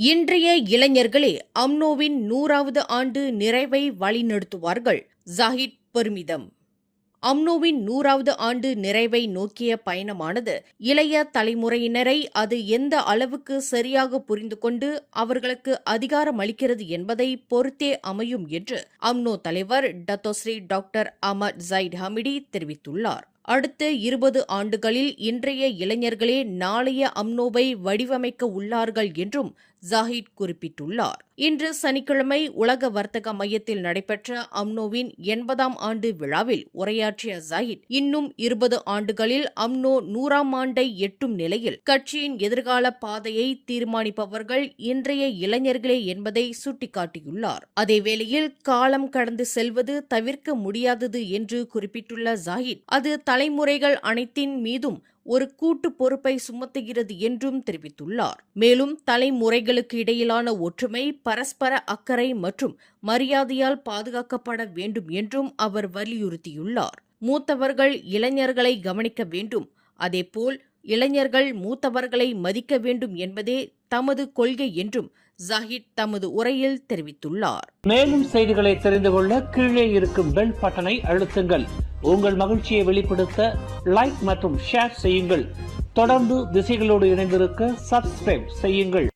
இன்றைய இளைஞர்களே அம்னோவின் 100வது ஆண்டு நிறைவை வழிநடத்துவார்கள். ஜாஹித் பெருமிதம். அம்னோவின் 100வது ஆண்டு நிறைவை நோக்கிய பயணமானது இளைய தலைமுறையினரை அது எந்த அளவுக்கு சரியாக புரிந்து கொண்டு அவர்களுக்கு அதிகாரம் அளிக்கிறது என்பதை பொறுத்தே அமையும் என்று அம்னோ தலைவர் Datuk Seri doctor Ahmad Zahid Hamidi தெரிவித்துள்ளார். அடுத்த 20 ஆண்டுகளில் இன்றைய இளைஞர்களே நாளைய அம்னோவை வடிவமைக்க உள்ளார்கள் என்றும் ஜாஹித் குறிப்பிட்டுள்ளார். இன்று சனிக்கிழமை உலக வர்த்தக மையத்தில் நடைபெற்ற அம்னோவின் 80ஆம் ஆண்டு விழாவில் உரையாற்றிய ஜாஹித், இன்னும் 20 ஆண்டுகளில் அம்னோ 100ஆம் ஆண்டை எட்டும் நிலையில் கட்சியின் எதிர்கால பாதையை தீர்மானிப்பவர்கள் இன்றைய இளைஞர்களே என்பதை சுட்டிக்காட்டியுள்ளார். அதேவேளையில் காலம் கடந்து செல்வது தவிர்க்க முடியாதது என்று குறிப்பிட்டுள்ள ஜாஹித், அது தலைமுறைகள் அனைத்தின் மீதும் ஒரு கூட்டு பொறுப்பை சுமத்துகிறது என்றும் தெரிவித்துள்ளார். மேலும் தலைமுறைகளுக்கு இடையிலான ஒற்றுமை, பரஸ்பர அக்கறை மற்றும் மரியாதையால் பாதுகாக்கப்பட வேண்டும் என்றும் அவர் வலியுறுத்தியுள்ளார். மூத்தவர்கள் இளைஞர்களை கவனிக்க வேண்டும், அதேபோல் இளைஞர்கள் மூத்தவர்களை மதிக்க வேண்டும் என்பதே தமது கொள்கை என்றும் ஜாஹித் தமது உரையில் தெரிவித்துள்ளார். மேலும் செய்திகளை தெரிந்து கொள்ள கீழே இருக்கும் பெல் பட்டனை அழுத்துங்கள். உங்கள் மகிழ்ச்சியை வெளிப்படுத்த லைக் மற்றும் ஷேர் செய்யுங்கள். தொடர்ந்து திசைகளோடு இணைந்திருக்க சப்ஸ்கிரைப் செய்யுங்கள்.